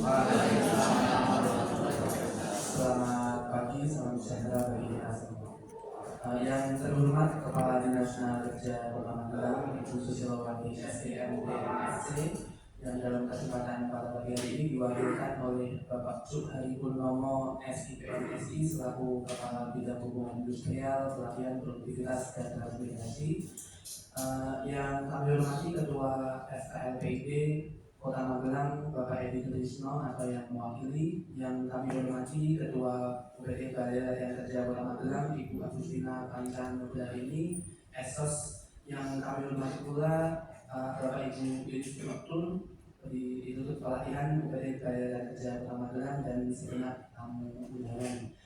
Selamat pagi, salam sejahtera bagi kita semua. Yang terhormat Kepala Dinas Tenaga Kerja Kota Magelang, Ibu Susilowati SDMDMSC, yang dalam kesempatan pada pagi hari ini diwakilkan oleh Bapak Subhari Purnomo SIPMSI selaku Kepala Bidang Hubungan Industrial, Pelatihan, Produktivitas dan Transmigrasi. Yang kami hormati Ketua FKLPID Kota Magelang, Bapak Edi Trisno atau yang mewakili, yang kami hormati Ketua UPT Balai Latihan Kerja Kota Magelang, Ibu Agustina Kancan Nugraini, Esos, yang kami hormati pula Bapak Ibu Yudhistira Maktul, di Institut Pelatihan UPT Balai Latihan Kerja Kota Magelang, dan segenap tamu undangan.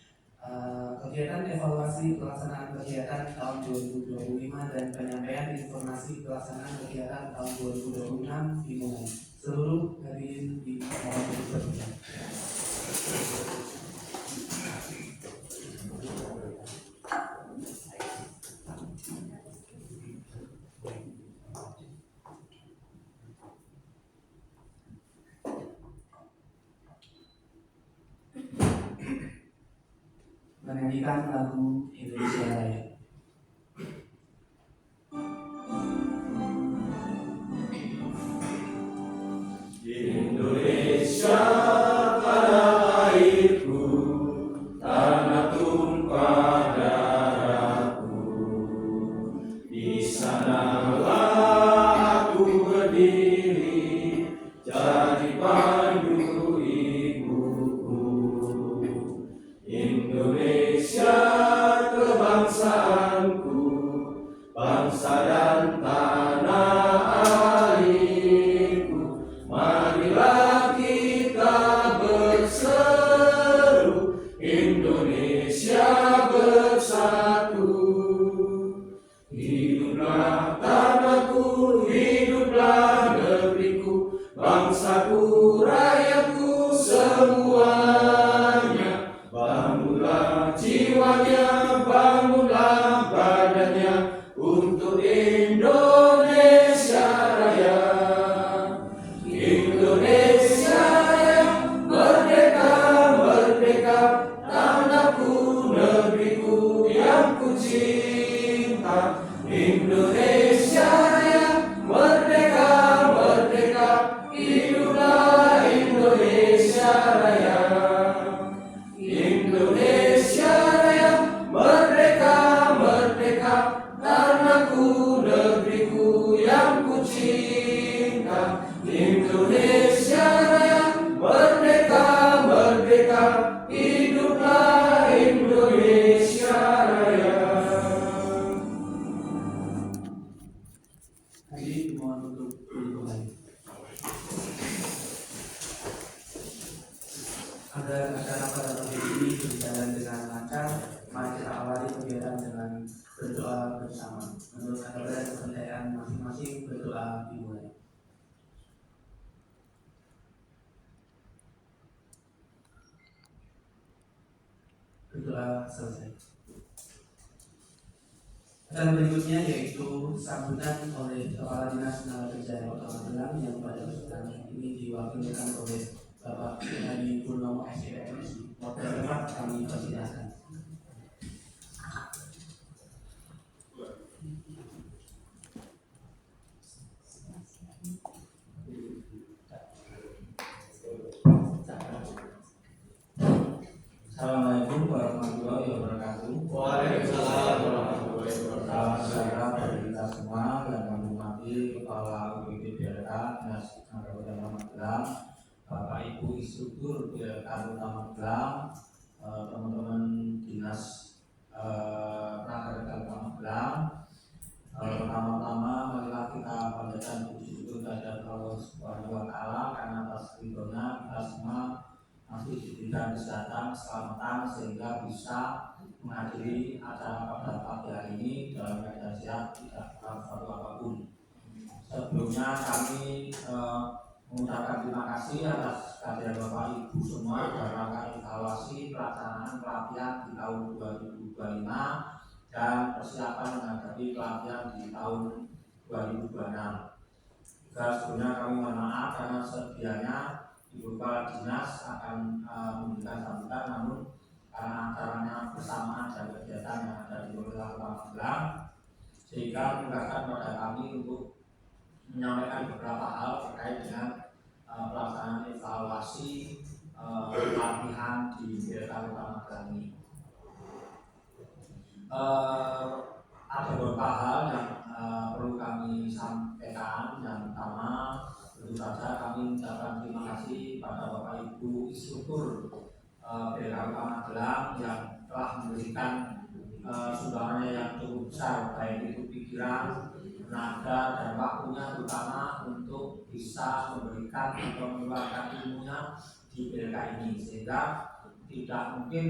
Kegiatan evaluasi pelaksanaan kegiatan tahun 2025 dan penyampaian informasi pelaksanaan kegiatan tahun 2026 dimulai. Seluruh hadirin dimohon untuk berdiri. Menyanyikan lagu Indonesia Raya. Indonesia tanah airku, tanah tumpah darahku. Di sanalah aku berdiri, jadi pandu ibuku. Indonesia kebangsaanku, bangsa dan tanah airku. Marilah kita berseru, Indonesia bersatu. Hiduplah tanahku, hiduplah negeriku, bangsaku, rakyatku semuanya. Bangunlah jiwanya, bangunlah badannya untuk Indonesia Raya. Indonesia yang merdeka, merdeka, tanahku, negeriku yang ku cinta. Indonesia yang merdeka, merdeka, hiduplah Indonesia Raya. Indonesia yang merdeka, merdeka, tanahku, negeriku yang ku cinta. Indonesia yang merdeka, merdeka, hiduplah Indonesia Raya. Hadirin mohon untuk duduk kembali. Agar acara pada pagi ini berjalan dengan lancar, mari kita awali kegiatan dengan berdoa bersama. Menurut agama dan kepercayaan masing-masing, berdoa dimulai. Berdoa selesai. Dan berikutnya yaitu sambutan oleh Kepala Dinas Tenaga Kerja Kota Magelang yang pada kesempatan ini diwakilkan oleh Bapak Subhari Purnomo SIPMSI. Bapak kami persilakan. Assalamualaikum warahmatullahi wabarakatuh. Waalaikumsalam warahmatullahi wabarakatuh. Salam sejahtera bagi kita semua yang menghormati Kepala UPT BLK Dinas Tenaga Kerja Kota Magelang, Bapak Ibu Instruktur BLK Kota Magelang, teman-teman Dinas Tenaga Kerja Kota Magelang. Pertama-tama marilah kita panjatkan puji syukur kepada Allah Subhanahu wa Ta'ala karena atas ridhonya kita semua masih diberikan kesehatan, keselamatan sehingga bisa menghadiri acara pada pagi hari ini dalam keadaan sehat, tidak kurang suatu apapun. Sebelumnya kami mengucapkan terima kasih atas kehadiran Bapak Ibu semua dalam rangka evaluasi pelaksanaan pelatihan di tahun 2025 dan persiapan menghadapi pelatihan di tahun 2026. Juga sebelumnya kami mohon maaf karena sedianya Ibu Kepala Dinas akan memberikan sambutan, namun karena acaranya bersamaan dan kegiatan yang ada di Wilayah Kota Magelang, sehingga mengingatkan pada kami untuk menyampaikan beberapa hal terkait dengan pelaksanaan evaluasi pelatihan di Wilayah Kota Magelang ini. Ada beberapa hal yang perlu kami sampaikan. Yang pertama, tentu saja kami mengucapkan terima kasih pada Bapak Ibu instruktur BLK Kota Magelang yang telah memberikan sumbangannya yang cukup besar, baik itu pikiran, tenaga, dan waktunya, terutama untuk bisa memberikan atau mengeluarkan ilmunya di BLK ini, sehingga tidak mungkin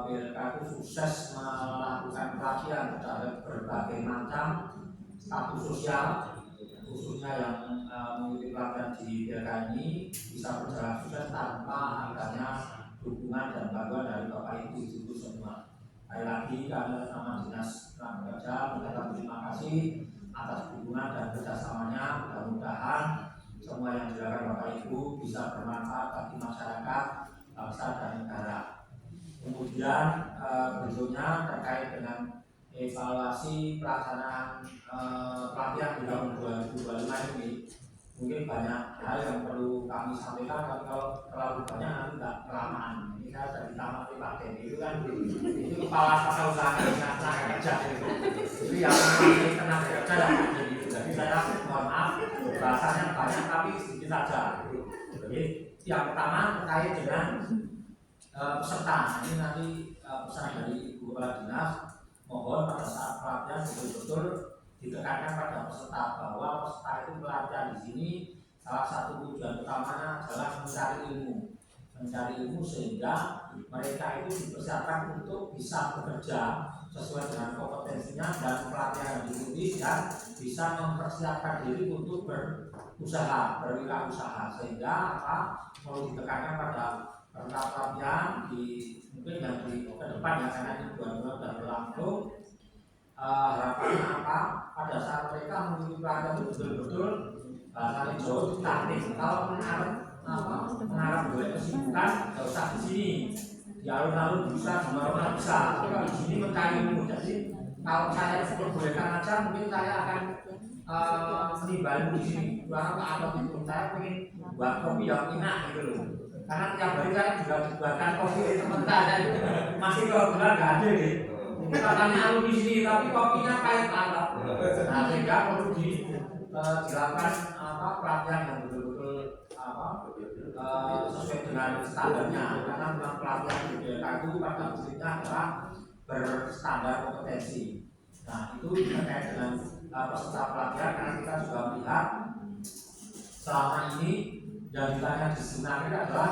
BLK itu sukses melakukan pelatihan terhadap berbagai macam status sosial, khususnya yang mengikuti pelatihan di BLK ini bisa berjalan sukses tanpa adanya dukungan dan bantuan dari Bapak Ibu itu semua. Sekali lagi kami atas nama Dinas Tenaga Kerja mengucapkan terima kasih atas dukungan dan kerjasamanya. Mudah-mudahan semua yang dilakukan Bapak Ibu bisa bermanfaat bagi masyarakat, bangsa, dan negara. Kemudian berikutnya terkait dengan evaluasi pelaksanaan pelatihan di tahun 2025 ini, mungkin banyak hal yang perlu kami sampaikan, tapi kalau terlalu banyak nanti tidak kelamaan. Ini saya dari tamat pelatihan itu kan, itu kepala tata usaha tenaga kerja itu yang mengenai tenaga kerja yang jadi itu. Jadi saya mohon maaf bahasanya banyak tapi sedikit saja. Jadi yang pertama terkait dengan peserta. Ini nanti pesan dari Ibu Kepala Dinas, mohon pada saat pelatihan betul-betul ditekankan pada peserta bahwa peserta itu pelatihan di sini salah satu tujuan utamanya adalah mencari ilmu sehingga mereka itu dipersiapkan untuk bisa bekerja sesuai dengan kompetensinya dan pelatihan yang diikuti, dan bisa mempersiapkan diri untuk berusaha, berwirausaha, sehingga perlu ditekankan pada pelatihan di mungkin yang di ke depan ya, karena ini 2 bulan sudah berlangsung. Harapannya pada saat mereka mengikuti pelatihan betul-betul bahasa Jawa itu taktik. Kalau mengarah boleh kesibukan, nggak usah di sini, di alun-alun bisa, di mana bisa. Tapi kalau di sini mencari ilmu. Jadi kalau saya diperbolehkan aja, mungkin saya akan menimba ilmu di sini. Karena atau itu saya ingin buat kopi yang enak gitu loh. Karena tiap hari saya juga dibuatkan kopi teman saya masih kebetulan nggak ada nih. Kita tanya alumni di sini, tapi kopinya kayak apa? Nah, sehingga perlu dilakukan pelatihan yang betul-betul sesuai dengan standarnya. Karena memang pelatihan di BLK itu pada prinsipnya adalah berstandar kompetensi. Nah, itu terkait dengan peserta pelatihan, karena kita juga melihat selama ini yang ditanya di seminar ini adalah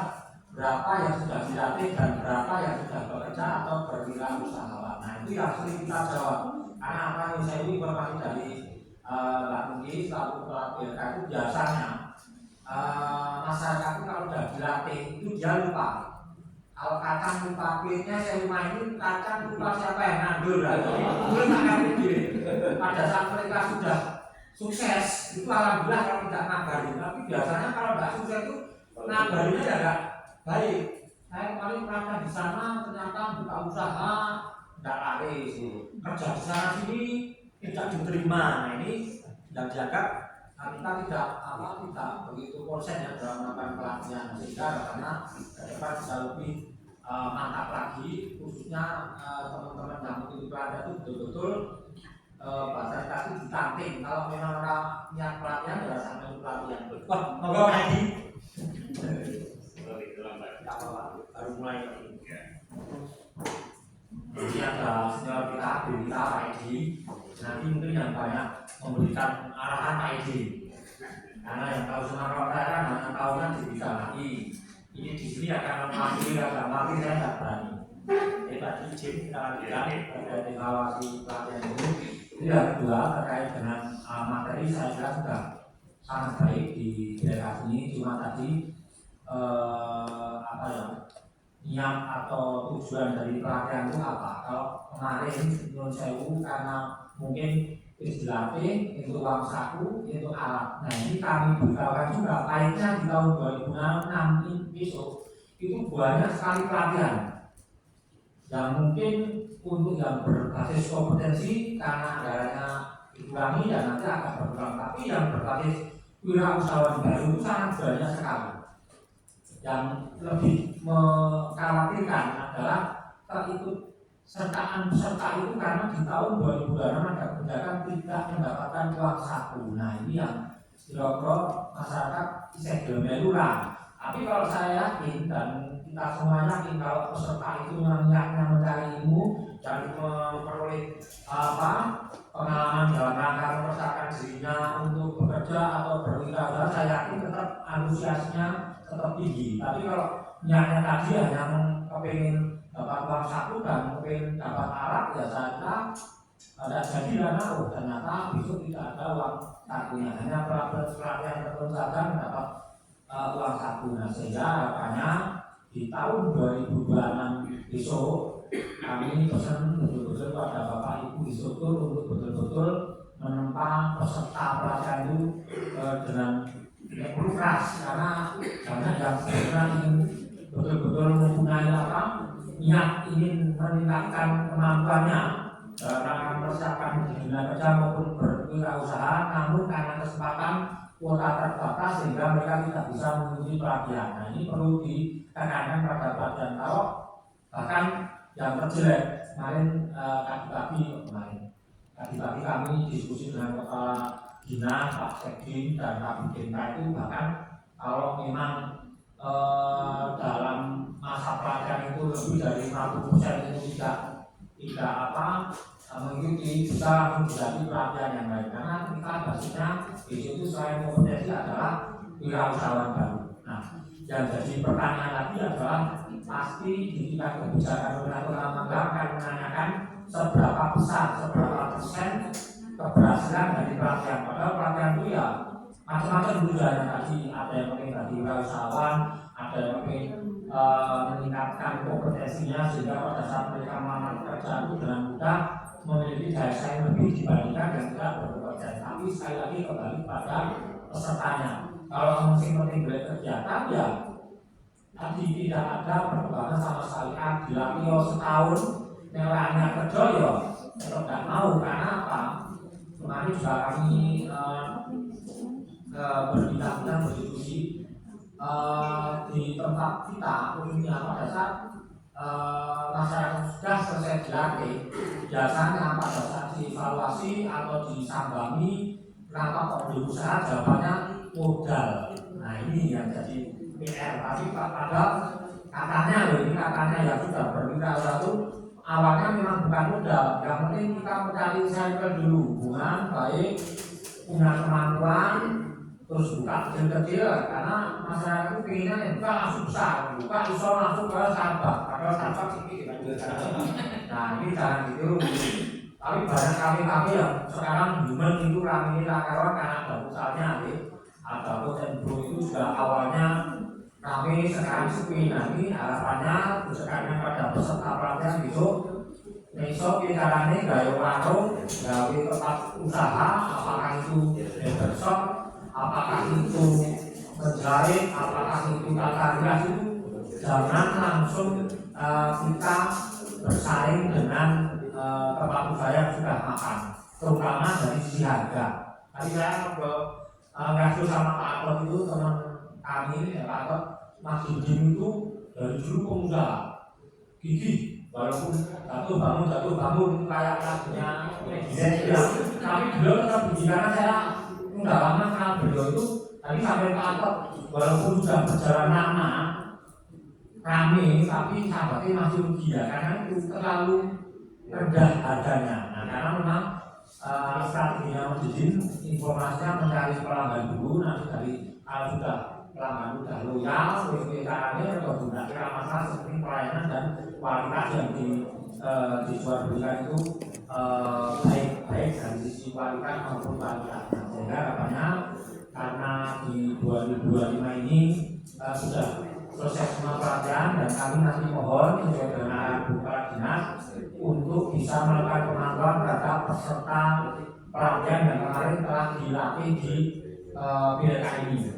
berapa yang sudah dilatih dan berapa yang sudah bekerja atau berwirausaha. Nah, itu yang sering kita jawab. Karena apa yang saya informasi dari Mbak Tunggi selaku kepala BLK itu biasanya masyarakat itu kalau sudah dilatih itu dia lupa. Kalau kacang lupa pilihnya, saya rumah ini kacang lupa siapa yang ngandul. Belum akan pilih. Pada saat mereka sudah sukses itu alhamdulillah kalau tidak ngabarin. Tapi biasanya kalau tidak sukses itu ngabarinnya ya enggak baik. Saya kemarin pernah di sana ternyata buka usaha tidak laris, kerja di sana sini tidak diterima. Nah, ini yang dianggap kita tidak begitu konsen ya dalam melakukan pelatihan, sehingga karena ke depan bisa lebih mantap lagi, khususnya teman-teman yang mengikuti pelatihan itu betul-betul bahasa tadi ditanting. Kalau memang orang niat pelatihan ya sampai pelatihan. Wah, moga lagi. Baru mulai. Jadi ada senior kita, Pak Edi. Nanti mungkin yang banyak memberikan arahan Pak Edi. Karena yang tahu semua saya kan hanya tahunya bisa lagi. Ini di sini akan mewakili, agak mewakili saya tidak berani. Jadi tadi izin kita lanjutkan terkait evaluasi pelatihan ini. Yang kedua terkait dengan materi, saya kira sudah sangat baik di daerah ini. Cuma tadi niat atau tujuan dari pelatihan itu apa? Kalau kemarin menurut saya karena mungkin dilatih untuk uang saku, untuk alat. Nah ini kami beritahukan juga, baiknya di tahun 2006 ini besok itu banyak sekali pelatihan yang mungkin untuk yang berbasis kompetensi karena anggarannya dikurangi dan nanti akan berkurang, tapi yang berbasis wirausahawan baru itu sangat banyak sekali. Yang lebih mengkhawatirkan adalah terikut sertaan peserta itu karena di tahun 2006 ada kebijakan tidak mendapatkan uang saku. Nah ini yang kira-kira masyarakat bisa gelem-geluran. Tapi kalau saya yakin dan kita semua yakin kalau peserta itu niatnya mencari ilmu dan memperoleh pengalaman dalam rangka mempersiapkan dirinya untuk bekerja atau berwirausaha, saya yakin tetap antusiasnya tetap tinggi. Tapi kalau niatnya tadi hanya kepingin dapat uang saku dan mungkin dapat alat, ya saya kira ada jadi dana, ternyata besok tidak ada uang sakunya, hanya pelatihan tertentu saja mendapat uang saku. Nah sehingga harapannya di tahun 2026 besok kami pesan betul-betul pada Bapak Ibu instruktur untuk betul-betul menempa peserta pelatihan itu dengan keras, karena banyak yang sebenarnya ingin betul-betul mempunyai niat ingin meningkatkan kemampuannya dalam rangka mempersiapkan di dunia kerja maupun berwirausaha, namun karena kesempatan kuota terbatas sehingga mereka tidak bisa mengikuti pelatihan. Nah ini perlu ditekankan pada pelatihan. Kalau bahkan yang terjelek kemarin tadi kami diskusi dengan kepala dinas, Pak Sekdim dan Pak Bidinka itu, bahkan kalau memang dalam masa pelatihan itu lebih dari 50% itu tidak mengikuti, bisa menjadi pelatihan yang baik, karena kita basisnya besok itu selain kompetensi adalah wirausahawan baru. Nah, yang jadi pertanyaan lagi adalah pasti di tingkat kebijakan pemerintah akan menanyakan seberapa besar, seberapa persen keberhasilan dari pelatihan. Padahal pelatihan itu ya macam-macam tujuannya tadi, ada yang penting tadi wirausahawan, ada yang penting meningkatkan kompetensinya sehingga pada saat mereka melamar kerja itu dengan mudah memiliki daya saing lebih dibandingkan yang tidak bekerja. Tapi sekali lagi kembali pada pesertanya. Kalau mungkin penting beli kegiatan ya tadi tidak ada perkembangan sama sekali. Dilatih setahun nilainya kerja ya tetap tidak mau, karena apa? Kemarin juga kami berbincang berdiskusi di tempat kita, khususnya pada saat masyarakat sudah selesai dilatih, biasanya pada saat dievaluasi atau disambami kenapa kok berusaha, jawabannya modal. Nah ini yang jadi PR. Tapi pada katanya ini katanya yang sudah berwirausaha itu awalnya memang bukan modal, yang penting kita mencari sampel dulu, hubungan baik, punya kemampuan, terus buka kecil-kecil, karena masyarakat itu pengennya yang buka langsung besar, buka iso langsung ke Starbucks, padahal Starbucks sedikit. Nah ini jangan gitu. Tapi banyak kami yang sekarang human itu kami kawan karena ada pusatnya, ada Poten Bro itu juga awalnya kami sekarang sepi. Nah ini harapannya sekarang pada peserta pelatihan besok kita caranya gaya warung, gawe tempat usaha, apakah itu barbershop, apakah itu menjahit, apakah itu tata rias, itu jangan langsung kita bersaing dengan tempat usaha yang sudah makan, terutama dari sisi harga. Tadi saya ngobrol sama Pak Atot itu, teman kami ini, Pak Atot, Mas Jim itu dari dulu pengusaha gigih, walaupun jatuh bangun kayak lagunya ya, tapi beliau tetap gigih. Karena saya udah lama kenal beliau itu, tadi sampai Pak Atot walaupun sudah berjalan lama rame, tapi sahabatnya masih rugi ya, karena itu terlalu rendah harganya. Nah karena memang strateginya menjadi informasinya mencari pelanggan dulu, nanti dari kalau sudah pelanggan sudah loyal, caranya kalau tidak kira masalah seperti pelayanan dan kualitas yang dijual belikan itu baik dari sisi kualitas maupun kualitas. Nah, sehingga harapannya karena di 2025 ini sudah selesai semua pelatihan, dan kami nanti mohon sesuai dengan arahan Kepala Dinas untuk bisa melakukan pemantauan terhadap peserta pelatihan yang kemarin telah dilatih di BLK ini.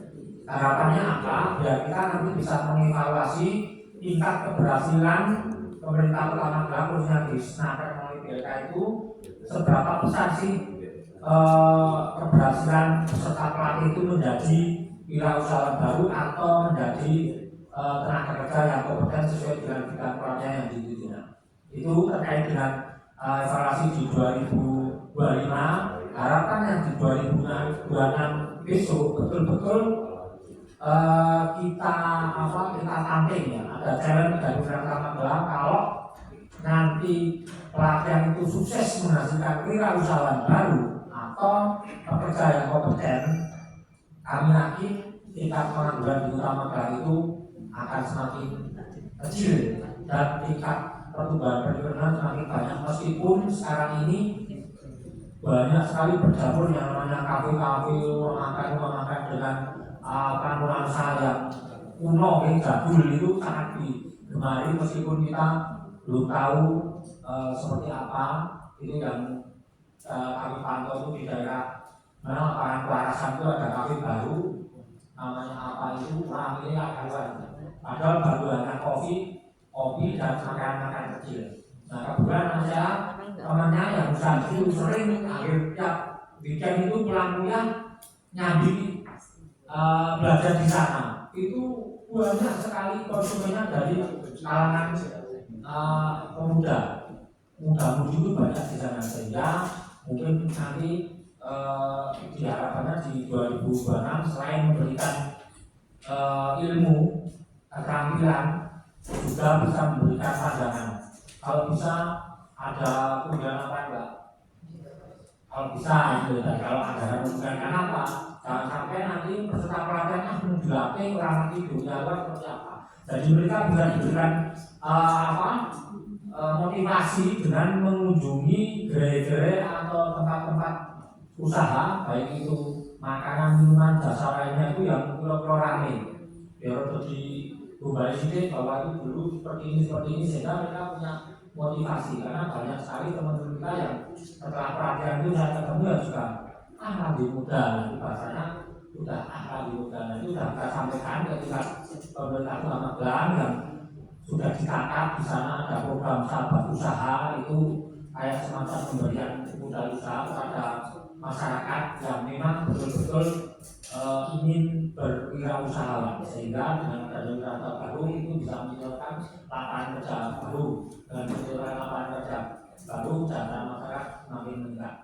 Harapannya apa? Biar kita nanti bisa mengevaluasi tingkat keberhasilan pemerintah Kota Magelang khususnya di Senaker melalui BLK itu seberapa besar sih keberhasilan peserta pelatih itu menjadi wirausahawan baru atau menjadi tenaga kerja yang kompeten sesuai dengan bidang pelatihan yang diikutinya. Itu terkait dengan evaluasi di 2025. Harapan yang di 2026 besok betul-betul kita tanding ya. Ada challenge dari Kota Magelang kalau nanti pelatihan itu sukses menghasilkan wirausahawan baru atau pekerja yang kompeten, kami yakin tingkat pengangguran di Kota Magelang itu akan semakin kecil dan tingkat pertumbuhan perekonomian semakin banyak, meskipun sekarang ini banyak sekali berjamur yang namanya kafe-kafe, rumah makan dengan nuansa yang kuno, yang jadul itu sangat digemari, meskipun kita belum tahu seperti apa itu yang kami pantau itu di daerah mana Lapangan Kuarasan itu ada kafe baru namanya apa itu orang ini akan padahal baru hanya kopi dan makan kecil. Nah kebetulan saya temannya yang usaha itu sering akhir tiap weekend itu pulang kuliah nyambi belajar di sana. Itu banyak sekali konsumennya dari kalangan muda-mudi itu banyak di sana, sehingga mungkin nanti diharapkannya di 2026 selain memberikan ilmu keterampilan juga bisa memberikan pandangan. Kalau bisa ada kemudian apa enggak? Kalau bisa gitu, dan kalau ada kemudian apa? Jangan sampai nanti peserta pelatihannya belum dilatih orang nanti dunia luar seperti apa. Jadi mereka bisa diberikan motivasi dengan mengunjungi gerai-gerai atau tempat-tempat usaha, baik itu makanan, minuman, jasa lainnya itu yang pulau-pulau rame. Biar jadi kembali sedikit bahwa itu dulu seperti ini sehingga mereka punya motivasi, karena banyak sekali teman-teman kita yang setelah pelatihan itu saya ketemu ya juga lebih muda, bahasanya sudah lebih muda. Nah itu sudah kita sampaikan ketika pemerintah Kota Magelang yang sudah ditangkap di sana ada program sahabat usaha, itu kayak semacam pemberian modal usaha kepada masyarakat yang memang betul-betul ingin berwirausaha, sehingga dengan adanya wirausaha baru itu bisa menyediakan lapangan kerja baru, dengan menyediakan lapangan kerja baru jasa masyarakat semakin meningkat.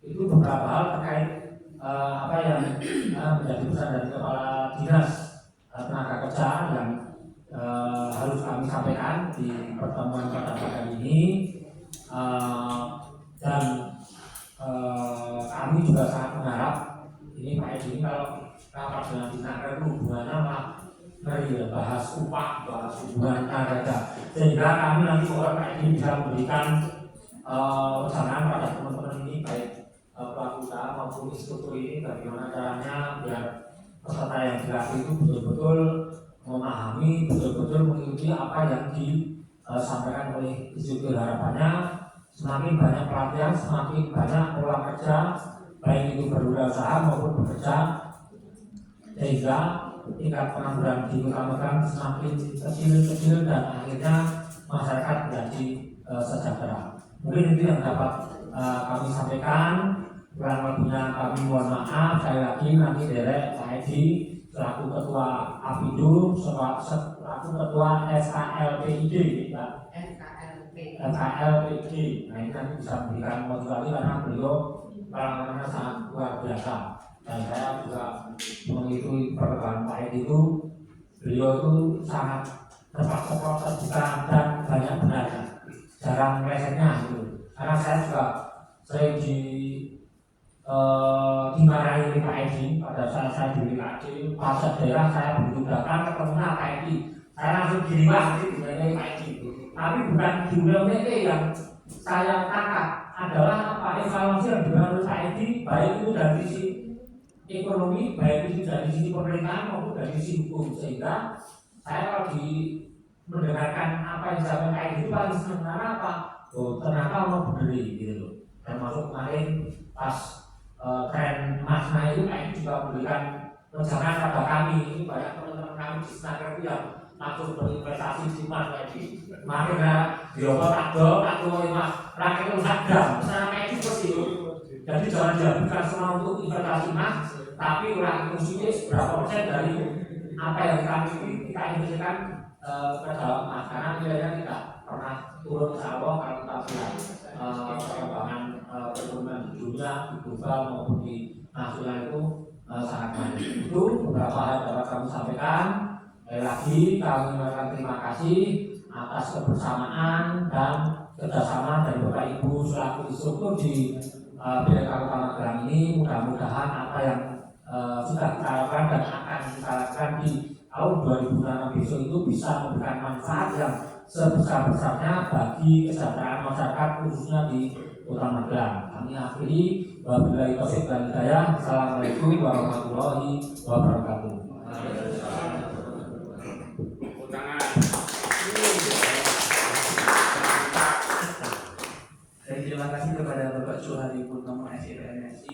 Itu beberapa hal terkait apa yang menjadi pesan dari Kepala Dinas Tenaga Kerja yang harus kami sampaikan di pertemuan pada kali ini, dan kami juga sangat mengharap ini Pak Edi kalau rapat dengan Dinaker itu hubungannya bahas upah, bahas hubungan kerja, sehingga kami nanti kalau Pak Edi bisa memberikan pesanan pada teman-teman ini baik pelaku usaha maupun instruktur ini bagaimana caranya biar peserta yang dilatih itu betul-betul memahami, betul-betul mengikuti apa yang disampaikan oleh instruktur. Harapannya semakin banyak pelatihan, semakin banyak pola kerja, baik itu berwirausaha maupun bekerja, sehingga tingkat pengangguran di Kota Magelang semakin kecil dan akhirnya masyarakat menjadi sejahtera. Mungkin itu yang dapat kami sampaikan. Kurang lebihnya kami mohon maaf. Sekali lagi nanti derek Pak Edi selaku Ketua APIDO, selaku Ketua SKLPID, SKLPID. Nah ini nanti bisa memberikan motivasi karena beliau pengalamannya sangat luar biasa. Dan saya juga mengikuti perkembangan Pak Edi itu, beliau itu sangat tepat terbuka dan banyak benarnya, jarang melesetnya gitu. Karena saya juga sering dimarahi oleh Pak Edi pada saat saya di WKD, pasar daerah saya bertugaskan ketemunya Pak Edi, saya langsung diriwah dari Pak Edi. Tapi bukan jumlah yang saya tangkap adalah apa evaluasi yang diberikan oleh Pak Edi, baik itu dari sisi ekonomi, baik itu dari sisi pemerintahan maupun dari sisi hukum, sehingga saya kalau mendengarkan apa yang disampaikan Pak Edi itu paling senang apa? Oh ternyata mau berdiri gitu loh. termasuk kemarin pas tren emas naik itu itu juga memberikan rencana pada kami. Ini banyak teman-teman kami di Senayan itu yang langsung berinvestasi di emas lagi. Kemarin ya di Obat Akdo emas rakyat rusak gram, sampai itu seperti itu. Jadi jangan dihabiskan semua untuk investasi emas, tapi orang fungsinya berapa persen dari apa yang kita investasikan ke dalam emas, karena nilainya tidak pernah turun. Insya Allah kalau kita lihat perkembangan perekonomian di dunia, di global maupun di nasional itu sangat baik. Itu beberapa hal dapat kami sampaikan. Lagi kami mengucapkan terima kasih atas kebersamaan dan kerjasama dari Bapak Ibu selaku instruktur di BLK Kota Magelang ini. Mudah-mudahan apa yang sudah kita lakukan dan akan kita lakukan di tahun 2006 besok itu bisa memberikan manfaat yang sebesar-besarnya bagi kesejahteraan masyarakat khususnya di Kota Magelang. Kami akhiri, wabillahi taufiq wal hidayah. Assalamualaikum warahmatullahi wabarakatuh. Terima kasih kepada Bapak Suhari Purnomo SIPMSI.